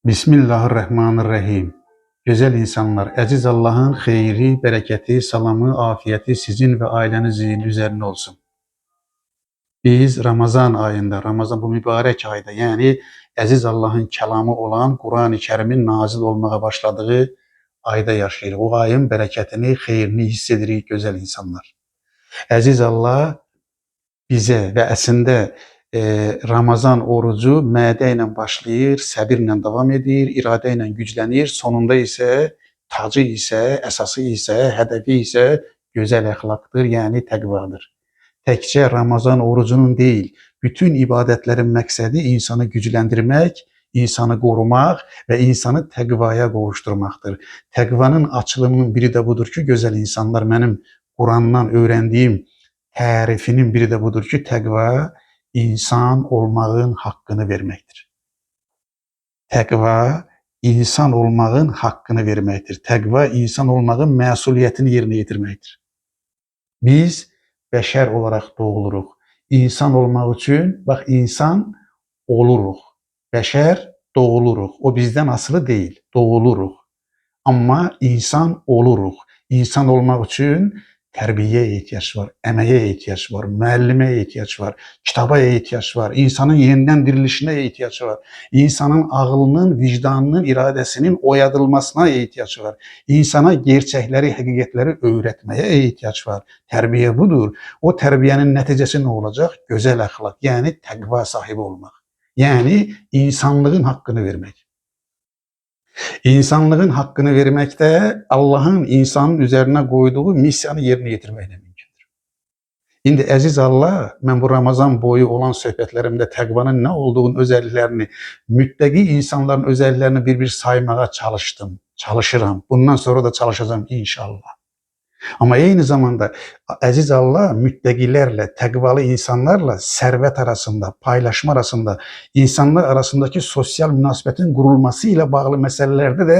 Bismillahirrahmanirrahim. Güzel insanlar, əziz Allah'ın xeyri, bərəkəti, salamı, afiyeti sizin və ailənizin üzərinə olsun. Biz Ramazan ayında, Ramazan bu mübarək ayda, yəni əziz Allah'ın kəlamı olan Quran-ı Kərimin nazil olmağa başladığı ayda yaşayırıq. O ayın bərəkətini, xeyrini hiss edirik gözəl insanlar. Əziz Allah bizə və əslində Ramazan orucu mədə ilə başlayır, səbirlə davam edir, iradə ilə güclənir, sonunda isə tacı isə, əsası isə, hədəfi isə gözəl əxlaqdır, yəni təqvadır. Təkcə Ramazan orucunun deyil, bütün ibadətlərin məqsədi insanı gücləndirmək, insanı qorumaq və insanı təqvaya qovuşturmaqdır. Təqvanın açılımının biri də budur ki, gözəl insanlar, mənim Qurandan öyrəndiyim tərifinin biri də budur ki, təqva insan olmağın haqqını verməkdir. Təqva insan olmağın haqqını verməkdir. Təqva insan olmağın məsuliyyətini yerinə yetirməkdir. Biz bəşər olaraq doğuluruq. İnsan olmaq üçün, bax, insan oluruq. Bəşər doğuluruq. O bizdən asılı deyil, doğuluruq. Amma insan oluruq. İnsan olmaq üçün tərbiyəyə ehtiyac var, əməyə ehtiyac var, müəllimə ehtiyac var, kitaba ehtiyac var, insanın yenidən dirilişinə ehtiyac var, insanın ağlının, vicdanının, iradəsinin oyadılmasına ehtiyac var, insana gerçəkləri, həqiqətləri öyrətməyə ehtiyac var. Tərbiyə budur. O tərbiyənin nəticəsi nə olacaq? Gözəl əxlaq, yəni təqva sahibi olmaq. Yəni insanlığın haqqını vermək. İnsanlığın haqqını verməkdə Allahın insanın üzərinə qoyduğu missiyanı yerinə yetirməklə mümkündür. İndi əziz Allah, mən bu Ramazan boyu olan söhbətlərimdə təqvanın nə olduğunu, özəlliklərini, müttəqi insanların özəlliklərini bir-bir saymağa çalışdım, çalışıram. Bundan sonra da çalışacağım inşallah. Amma eyni zamanda əziz Allah müttəqilərlə, təqvalı insanlarla sərvət arasında, paylaşma arasında, insanlar arasındakı sosial münasibətin qurulması ilə bağlı məsələlərdə də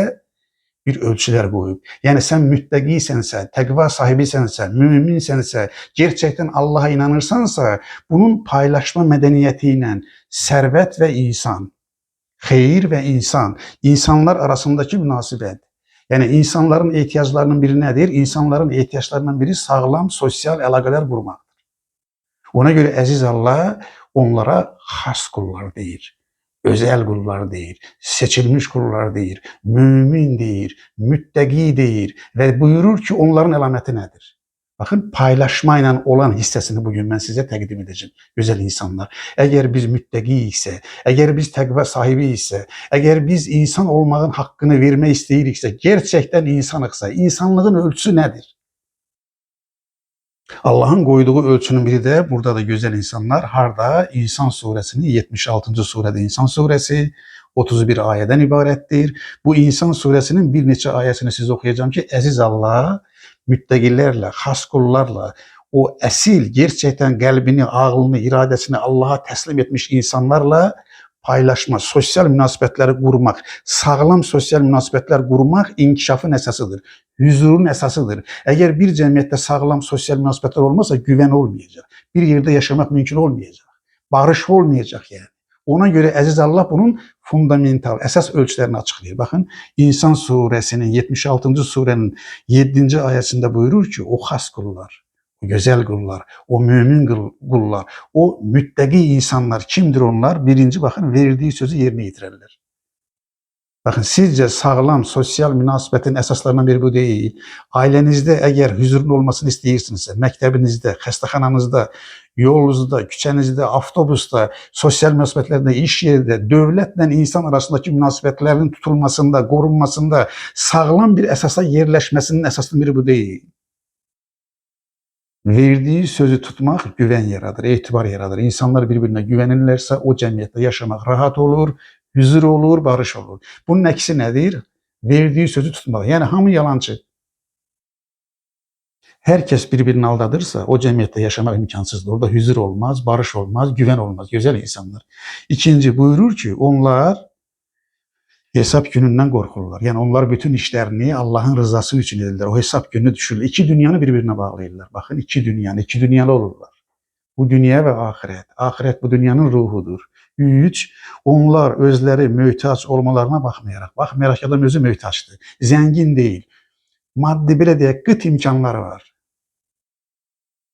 bir ölçülər qoyub. Yəni sən müttəqisənsə, təqva sahibisənsə, müminsənsə, gerçəkdən Allaha inanırsansa, bunun paylaşma mədəniyyəti ilə sərvət və insan, xeyir və insan, insanlar arasındakı münasibət, yəni insanların ehtiyaclarının biri nədir? İnsanların ehtiyaclarından biri sağlam sosial əlaqələr qurmaqdır. Ona görə əziz Allah onlara xas qullar deyir, özəl qullar deyir, seçilmiş qullar deyir, mümin deyir, müttəqi deyir və buyurur ki, onların əlaməti nədir? Baxın, paylaşma ilə olan hissəsini bugün mən sizə təqdim edəcəm, gözəl insanlar. Əgər biz müttəqi isə, əgər biz təqva sahibi isə, əgər biz insan olmağın haqqını vermək istəyiriksə, gerçəkdən insanıqsa, insanlığın ölçüsü nədir? Allahın qoyduğu ölçünün biri də burada da gözəl insanlar, harda? İnsan surəsinin 76-cı surədə İnsan surəsi 31 ayədən ibarətdir. Bu İnsan surəsinin bir neçə ayəsini siz oxuyacağım ki, əziz Allah müttəqilərlə, xas qullarla, o əsil, gerçəkdən qəlbini, ağlını, iradəsini Allaha təslim etmiş insanlarla paylaşma, sosial münasibətləri qurmaq, sağlam sosial münasibətlər qurmaq inkişafın əsasıdır, hüzurun əsasıdır. Əgər bir cəmiyyətdə sağlam sosial münasibətlər olmazsa, güvən olmayacaq, bir yerdə yaşamaq mümkün olmayacaq, barış olmayacaq yəni. Ona görə əziz Allah bunun fundamental, əsas ölçülərini açıqlayır. Baxın, İnsan surəsinin 76-cı surənin 7-ci ayəsində buyurur ki, o xas qullar, o gözəl qullar, o mümin qullar, o müttəqi insanlar kimdir onlar? Birinci, baxın, verdiyi sözü yerinə yetirərlər. Baxın, sizcə sağlam sosial münasibətin əsaslarından biri bu deyil. Ailənizdə əgər hüzurun olmasını istəyirsinizsə, məktəbinizdə, xəstəxananızda, yolunuzda, küçənizdə, avtobusda, sosial münasibətlərdə, iş yerində, dövlətlə insan arasındakı münasibətlərin tutulmasında, qorunmasında sağlam bir əsasa yerləşməsinin əsasının biri bu deyil. Verdiyi sözü tutmaq güvən yaradır, etibar yaradır. İnsanlar bir-birinə güvənirlərsə o cəmiyyətdə yaşamaq rahat olur, hüzur olur, barış olur. Bunun əksi nədir? Verdiyi sözü tutmaq. Yəni hamı yalançı. Hər kəs bir-birini aldadırsa o cəmiyyətdə yaşamaq imkansızdır. Orada hüzur olmaz, barış olmaz, güvən olmaz. Gözəl insanlar. İkinci, buyurur ki, onlar hesab günündən qorxurlar. Yəni onlar bütün işlərini Allahın rızası üçün edirlər. O hesab gününü düşürlər. İki dünyanı bir-birinə bağlayırlar. Baxın, iki dünyalı olurlar. Bu dünya və axirət. Axirət bu dünyanın ruhudur. Üç, onlar özləri möhtac olmalarına baxmayaraq adam özü möhtacdır, zəngin deyil, maddi belə deyək, qıt imkanları var.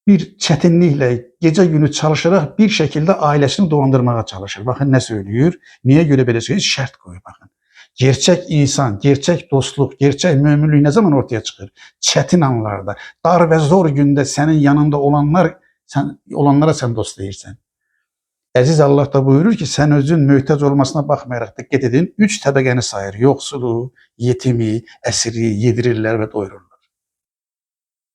Bir çətinliklə gecə günü çalışaraq bir şəkildə ailəsini dolandırmağa çalışır. Baxın nə söylüyor, niyə görə belə söylüyor? Şərt qoyur baxın. Gerçək insan, gerçək dostluq, gerçək möminlik nə zaman ortaya çıxır? Çətin anlarda, dar və zor gündə sənin yanında olanlara sən dost deyirsən. Əziz Allah da buyurur ki, sən özün möhtac olmasına baxmayaraq, diqqət edin, 3 təbəqəni sayır. Yoxsulu, yetimi, əsiri yedirirlər və doyururlar.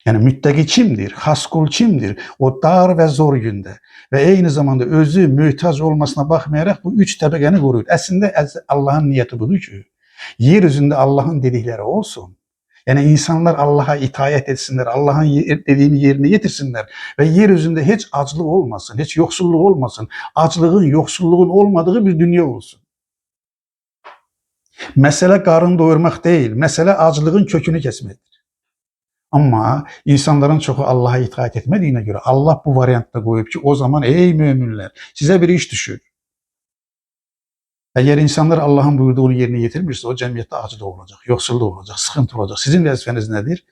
Yəni müttəqi kimdir? Xaskul kimdir? O dar və zor gündə və eyni zamanda özü möhtac olmasına baxmayaraq bu 3 təbəqəni qoruyur. Əslində Allahın niyyəti budur ki, yer üzündə Allahın dedikləri olsun. Yəni insanlar Allaha itaət etsinlər, Allahın dediyini yerinə yetirsinlər və yer üzündə heç aclıq olmasın, heç yoxsulluq olmasın. Aclığın, yoxsulluğun olmadığı bir dünya olsun. Məsələ qarın doyurmaq deyil, məsələ aclığın kökünü kəsməkdir. Amma insanların çoxu Allaha itaət etmədiyinə görə Allah bu variantda qoyub ki, o zaman ey möminlər, sizə bir iş düşür. Əgər insanlar Allahın buyurduğunu yerinə yetirmirsə, o cəmiyyətdə aclıq olacaq, yoxsulluq olacaq, sıxıntı olacaq. Sizin vəzifəniz nədir?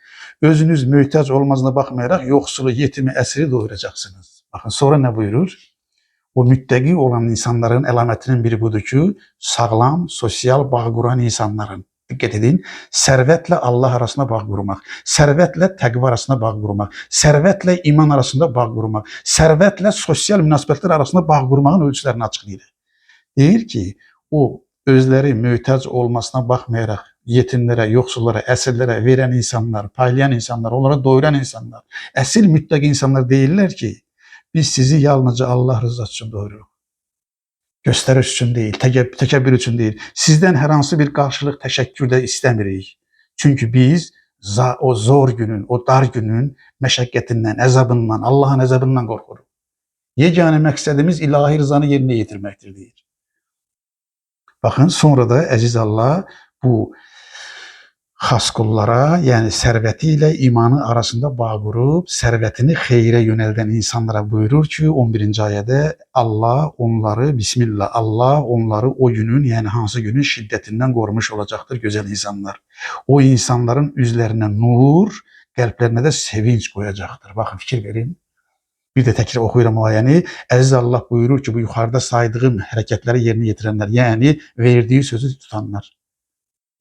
Özünüz möhtac olmasına baxmayaraq yoxsulu, yetimi, əsiri doyuracaqsınız. Baxın, sonra nə buyurur? O müttəqi olan insanların əlamətinin biri budur ki, sağlam, sosial bağ quran insanların. Diqqət edin, sərvətlə Allah arasında bağ qurmaq, sərvətlə təqva arasında bağ qurmaq, sərvətlə iman arasında bağ qurmaq, sərvətlə sosial münasibətlər arasında bağ qurmağın ölçülərini açıqlayır. Deyir ki, o özləri möhtac olmasına baxmayaraq yetimlərə, yoxsullara, əsirlərə verən insanlar, paylayan insanlar, onlara doyuran insanlar, əsil müttəqi insanlar deyirlər ki, biz sizi yalnızca Allah rızası üçün doyururuq. Göstəriş üçün deyil, təkəbbür üçün deyil. Sizdən hər hansı bir qarşılıq, təşəkkür də istəmirik. Çünki biz o zor günün, o dar günün məşəqqətindən, əzabından, Allahın əzabından qorxuruq. Yeganə məqsədimiz ilahi rızanı yerinə yetirməkdir, deyir. Baxın, sonra da əziz Allah bu xas qullara, yəni sərvəti ilə imanı arasında bağ qurub, sərvətini xeyrə yönəldən insanlara buyurur ki, 11-ci ayədə Allah onları, bismillah, Allah onları o günün, yəni hansı günün şiddətindən qorumuş olacaqdır, gözəl insanlar. O insanların üzlərinə nur, qəlblərinə də sevinç qoyacaqdır. Baxın, fikir verin. Bir də təkrar oxuyuram o ayəni. Əziz Allah buyurur ki, bu yuxarıda saydığım hərəkətləri yerinə yetirənlər, yəni verdiyi sözü tutanlar,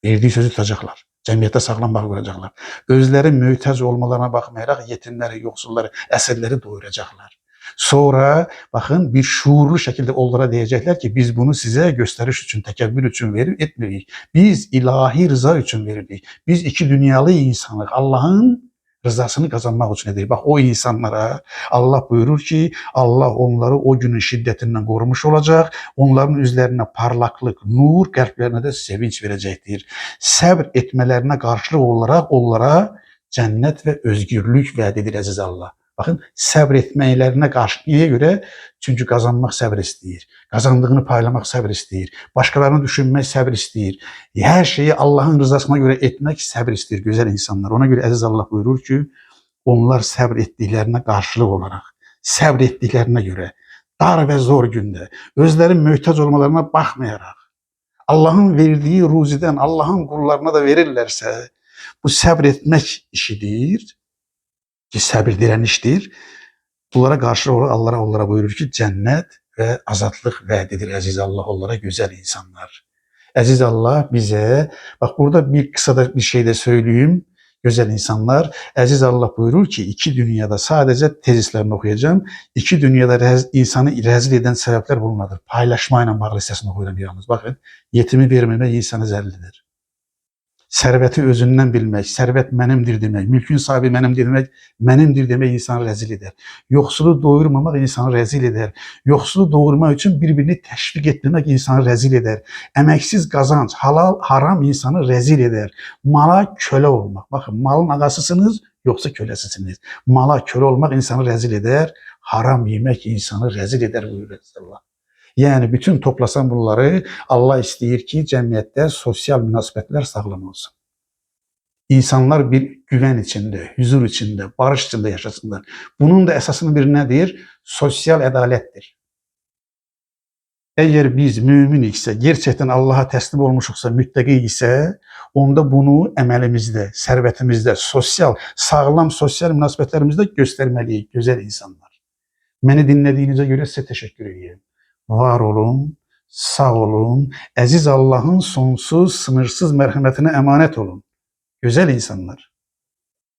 verdiyi sözü tutacaqlar. Cəmiyyətdə sağlam bağ quracaqlar. Özləri möhtac olmalarına baxmayaraq yetimləri, yoxsulları, əsirləri doyuracaqlar. Sonra baxın, bir şuurlu şəkildə onlara deyəcəklər ki, biz bunu sizə göstəriş üçün, təkəbbür üçün etmirik. Biz ilahi rıza üçün veririk. Biz iki dünyalı insanıq. Allahın rızasını qazanmaq üçün edirik. Bax, o insanlara Allah buyurur ki, Allah onları o günün şiddətindən qorumuş olacaq, onların üzlərinə parlaqlıq, nur, qəlblərinə də sevinç verəcəkdir. Səbr etmələrinə qarşılıq olaraq onlara cənnət və özgürlük vəd edir, əziz Allah. Baxın, səbr etməklərinə qarşı, niyə görə? Çünki qazanmaq səbr istəyir, qazandığını paylamaq səbr istəyir, başqalarını düşünmək səbr istəyir, hər şeyi Allahın rızasına görə etmək səbr istəyir, gözəl insanlar. Ona görə əziz Allah buyurur ki, onlar səbr etdiklərinə qarşılıq olaraq, səbr etdiklərinə görə, dar və zor gündə, özləri möhtac olmalarına baxmayaraq, Allahın verdiyi ruzidən Allahın qullarına da verirlərsə, bu səbr etmək işidir ki, səbir dirənişdir. Bunlara qarşılıq olaraq Allah onlara buyurur ki, cənnət və azadlıq vəd edir, əziz Allah onlara, gözəl insanlar. Əziz Allah bizə, bax burada bir qısa da bir şey də söyleyeyim, gözəl insanlar. Əziz Allah buyurur ki, iki dünyada, sadəcə tezislərini oxuyacağım, iki dünyada insanı rəzil edən səbəblər bunlardır. Paylaşma ilə bağlı hissəsini oxuyuram yalnız. Baxın, yetimi verməmək insanı zəllidir. Sərvəti özündən bilmək, sərvət mənimdir demək, mülkün sahibi mənimdir demək insanı rəzil edər. Yoxsulu doyurmamaq insanı rəzil edər. Yoxsulu doyurmaq üçün bir-birini təşviq etdirmək insanı rəzil edər. Əməksiz qazanc, halal, haram insanı rəzil edər. Mala kölə olmaq. Baxın, malın ağasısınız, yoxsa köləsisiniz. Mala kölə olmaq insanı rəzil edər. Haram yemək insanı rəzil edər, buyurur Allah. Yəni, bütün toplasan bunları, Allah istəyir ki, cəmiyyətdə sosial münasibətlər sağlam olsun. İnsanlar bir güvən içində, hüzur içində, barış içində yaşasınlar. Bunun da əsasının biri nədir? Sosial ədalətdir. Eğer biz mümin ise, gerçekten Allah'a teslim olmuşuksa, müttəqi ise, onda bunu əməlimizdə, sərvətimizdə, sağlam sosial münasibətlərimizdə göstərməliyik, gözəl insanlar. Məni dinlədiyinizə görə sizə təşəkkür edirəm. Var olun, sağ olun, əziz Allahın sonsuz, sınırsız mərhəmətinə əmanət olun. Gözəl insanlar.